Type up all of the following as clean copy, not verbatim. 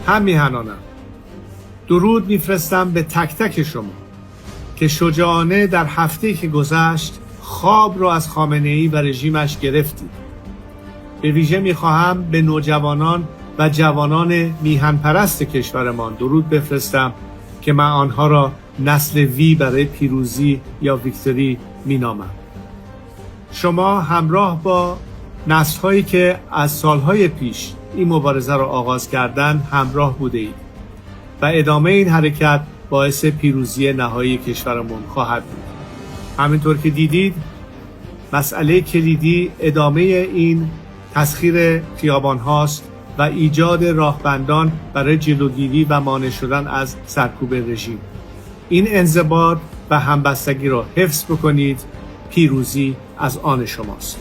هم میهنانم درود میفرستم به تک تک شما که شجاعانه در هفته‌ای که گذشت خواب رو از خامنه‌ای و رژیمش گرفتید. به ویژه میخواهم به نوجوانان و جوانان میهن پرست کشورمان درود بفرستم که من آنها را نسل وی برای پیروزی یا ویکتوری مینامم. شما همراه با نسل‌هایی که از سالهای پیش این مبارزه را آغاز کردند همراه بوده اید و ادامه این حرکت باعث پیروزی نهایی کشورمان خواهد بود. همینطور که دیدید مسئله کلیدی ادامه این تسخیر خیابان هاست و ایجاد راهبندان برای جلوگیری و مانع شدن از سرکوب رژیم. این انضباط و همبستگی را حفظ بکنید. پیروزی از آن شماست.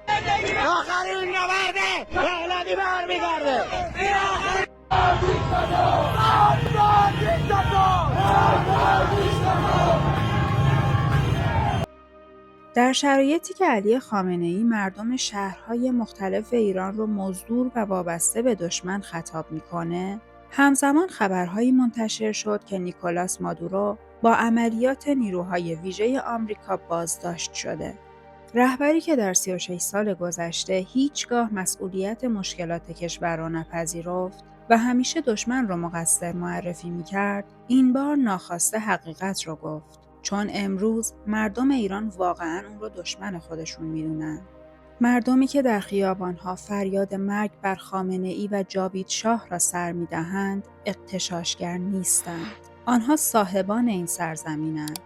آخرین نبرده پهلوی برمیگرده. در شرایطی که علی خامنه‌ای مردم شهرهای مختلف ایران رو مزدور و وابسته به دشمن خطاب میکنه، همزمان خبرهایی منتشر شد که نیکولاس مادورو با عملیات نیروهای ویژه آمریکا بازداشت شده. رهبری که در 36 سال گذشته هیچگاه مسئولیت مشکلات کشور را نپذیرفت و همیشه دشمن را مقصر معرفی میکرد، این بار ناخواسته حقیقت را گفت. چون امروز مردم ایران واقعاً اون رو دشمن خودشون میدونن. مردمی که در خیابانها فریاد مرگ بر خامنه‌ای و جاوید شاه را سر میدهند، اغتشاشگر نیستند. آنها صاحبان این سرزمینند.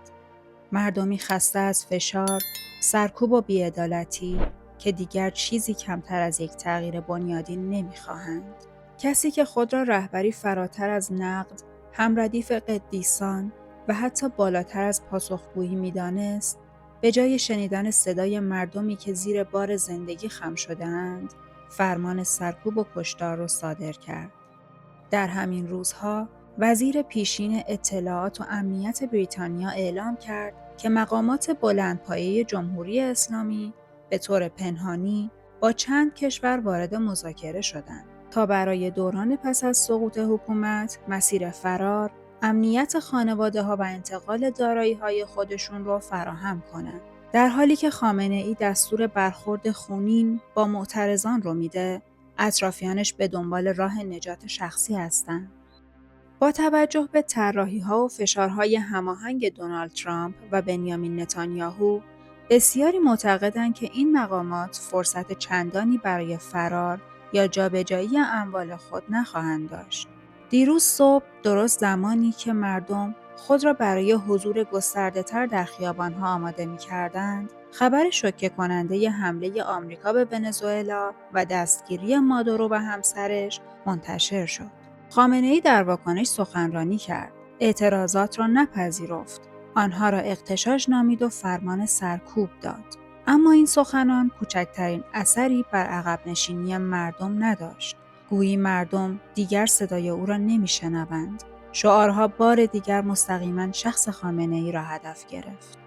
مردمی خسته از فشار، سرکوب و بی‌عدالتی که دیگر چیزی کمتر از یک تغییر بنیادین نمیخواهند. کسی که خود را رهبری فراتر از نقد، همردیف قدیسان و حتی بالاتر از پاسخگویی می‌دانست، به جای شنیدن صدای مردمی که زیر بار زندگی خم شده‌اند، فرمان سرکوب و کشتار را صادر کرد. در همین روزها، وزیر پیشین اطلاعات و امنیت بریتانیا اعلام کرد که مقامات بلندپایه جمهوری اسلامی به طور پنهانی با چند کشور وارد مذاکره شدند تا برای دوران پس از سقوط حکومت مسیر فرار، امنیت خانواده‌ها و انتقال دارایی‌های خودشون را فراهم کنند. در حالی که خامنه‌ای دستور برخورد خونین با معترضان رو میده، اطرافیانش به دنبال راه نجات شخصی هستند. با توجه به طراحی‌ها و فشارهای هماهنگ دونالد ترامپ و بنیامین نتانیاهو، بسیاری معتقدند که این مقامات فرصت چندانی برای فرار یا جابجایی اموال خود نخواهند داشت. دیروز صبح، درست زمانی که مردم خود را برای حضور گسترده‌تر در خیابان‌ها آماده می‌کردند، خبر شوکه کننده حمله آمریکا به ونزوئلا و دستگیری مادورو و همسرش منتشر شد. خامنه‌ای در واکنش سخنرانی کرد. اعتراضات را نپذیرفت. آنها را اغتشاش نامید و فرمان سرکوب داد. اما این سخنان کوچکترین اثری بر عقب نشینی مردم نداشت. گویی مردم دیگر صدای او را نمی‌شنوند. شعارها بار دیگر مستقیما شخص خامنه‌ای را هدف گرفت.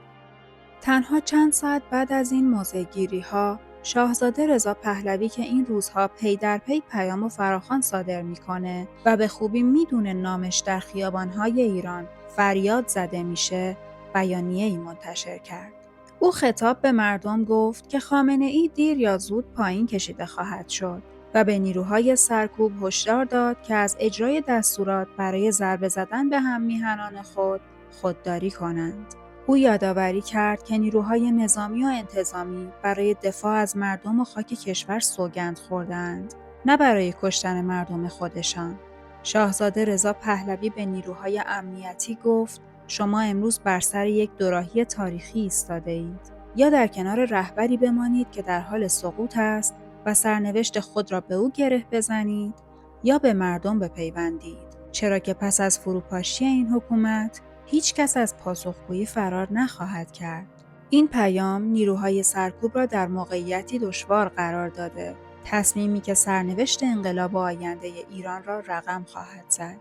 تنها چند ساعت بعد از این موضع‌گیری‌ها، شاهزاده رضا پهلوی که این روزها پی در پی پیام و فراخوان صادر میکنه و به خوبی میدونه نامش در خیابان‌های ایران فریاد زده میشه، بیانیه‌ای منتشر کرد. او خطاب به مردم گفت که خامنه‌ای دیر یا زود پایین کشیده خواهد شد و به نیروهای سرکوب هشدار داد که از اجرای دستورات برای ضربه زدن به هم میهنان خود خودداری کنند. او یادآوری کرد که نیروهای نظامی و انتظامی برای دفاع از مردم و خاک کشور سوگند خوردند، نه برای کشتن مردم خودشان. شاهزاده رضا پهلوی به نیروهای امنیتی گفت: شما امروز بر سر یک دوراهی تاریخی ایستاده اید. یا در کنار رهبری بمانید که در حال سقوط است و سرنوشت خود را به او گره بزنید، یا به مردم بپیوندید. چرا که پس از فروپاشی این حکومت هیچ کس از پاسخگویی فرار نخواهد کرد. این پیام نیروهای سرکوب را در موقعیتی دشوار قرار داده، تصمیمی که سرنوشت انقلاب آینده ایران را رقم خواهد زد.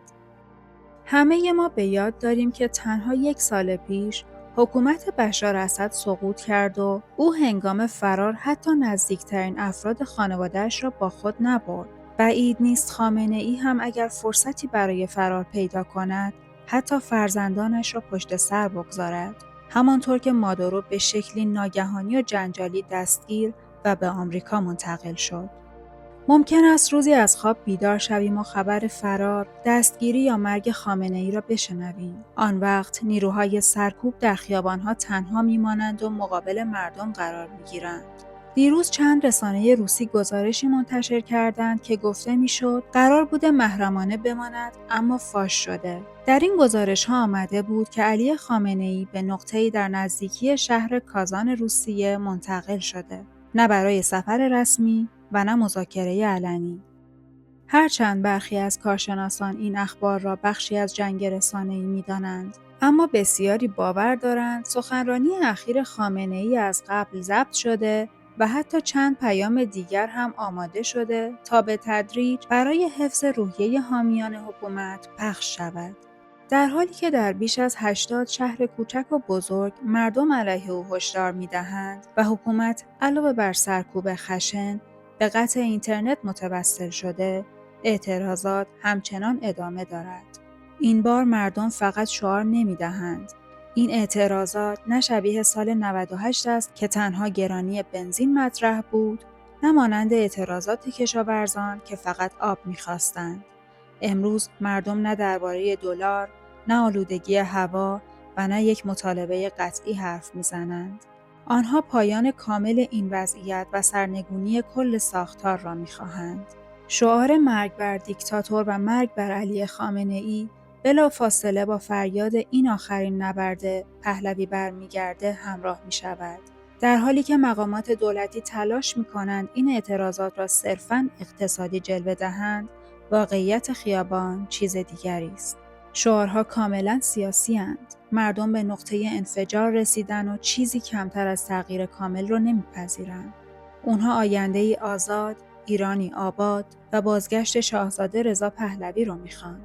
همه ما به یاد داریم که تنها 1 سال پیش حکومت بشار اسد سقوط کرد و او هنگام فرار حتی نزدیکترین افراد خانواده‌اش را با خود نبرد. بعید نیست خامنه‌ای هم اگر فرصتی برای فرار پیدا کند، حتی فرزندانش را پشت سر بگذارد. همانطور که مادورو به شکلی ناگهانی و جنجالی دستگیر و به آمریکا منتقل شد. ممکن است روزی از خواب بیدار شویم و خبر فرار، دستگیری یا مرگ خامنه‌ای را بشنویم. آن وقت نیروهای سرکوب در خیابان‌ها تنها می‌مانند و مقابل مردم قرار می‌گیرند. دیروز چند رسانه روسی گزارشی منتشر کردند که گفته میشد قرار بوده محرمانه بماند اما فاش شده. در این گزارش‌ها آمده بود که علی خامنه‌ای به نقطه‌ای در نزدیکی شهر کازان روسیه منتقل شده، نه برای سفر رسمی و نه مذاکره علنی. هرچند برخی از کارشناسان این اخبار را بخشی از جنگ رسانه‌ای می‌دانند، اما بسیاری باور دارند سخنرانی اخیر خامنه‌ای از قبل ضبط شده و حتی چند پیام دیگر هم آماده شده تا به تدریج برای حفظ روحیه حامیان حکومت پخش شود. در حالی که در بیش از 80 شهر کوچک و بزرگ مردم علیه او هشدار می‌دهند و حکومت علاوه بر سرکوب خشن به قطع اینترنت متوسل شده، اعتراضات همچنان ادامه دارد. این بار مردم فقط شعار نمی‌دهند. این اعتراضات نه شبیه سال 98 است که تنها گرانی بنزین مطرح بود، نه مانند اعتراضات کشاورزان که فقط آب می‌خواستند. امروز مردم نه درباره دلار، نه آلودگی هوا و نه یک مطالبه قطعی حرف می‌زنند. آنها پایان کامل این وضعیت و سرنگونی کل ساختار را می‌خواهند. شعار مرگ بر دیکتاتور و مرگ بر علی خامنه‌ای بلافاصله با فریاد این آخرین نبرد پهلوی برمیگرده همراه می‌شود. در حالی که مقامات دولتی تلاش می‌کنند این اعتراضات را صرفاً اقتصادی جلوه دهند، واقعیت خیابان چیز دیگری است. شعارها کاملاً سیاسی‌اند. مردم به نقطه انفجار رسیدن و چیزی کمتر از تغییر کامل را نمی‌پذیرند. اونها آینده‌ای آزاد، ایرانی آباد و بازگشت شاهزاده رضا پهلوی را می‌خواند.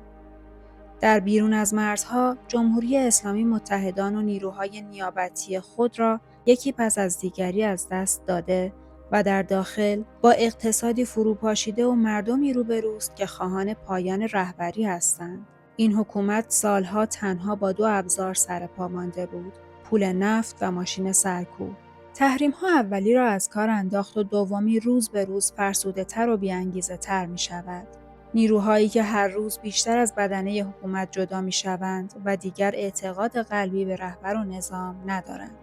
در بیرون از مرزها، جمهوری اسلامی متحدان و نیروهای نیابتی خود را یکی پس از دیگری از دست داده و در داخل با اقتصادی فروپاشیده و مردمی روبروست که خواهان پایان رهبری هستند. این حکومت سالها تنها با 2 ابزار سر پا مانده بود: پول نفت و ماشین سرکوب. تحریم‌ها اولی را از کار انداخت و دومی روز به روز فرسوده‌تر و بی‌انگیزه‌تر می‌شود. نیروهایی که هر روز بیشتر از بدنه حکومت جدا می‌شوند و دیگر اعتقاد قلبی به رهبر و نظام ندارند.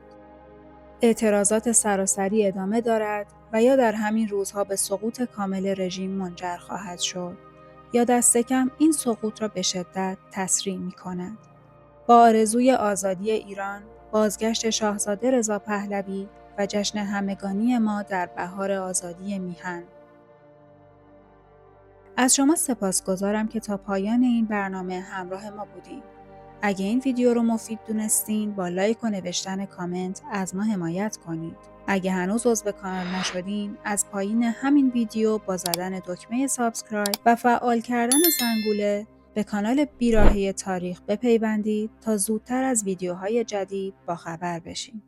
اعتراضات سراسری ادامه دارد و یا در همین روزها به سقوط کامل رژیم منجر خواهد شد یا دست کم این سقوط را به شدت تسریع می‌کند. با آرزوی آزادی ایران، بازگشت شاهزاده رضا پهلوی و جشن همگانی ما در بهار آزادی میهن. از شما سپاسگزارم که تا پایان این برنامه همراه ما بودید. اگه این ویدیو رو مفید دونستین، با لایک و نوشتن کامنت از ما حمایت کنید. اگه هنوز عضو کانال نشدین، از پایین همین ویدیو با زدن دکمه سابسکرایب و فعال کردن زنگوله به کانال بیراهه تاریخ بپیوندید تا زودتر از ویدیوهای جدید باخبر بشین.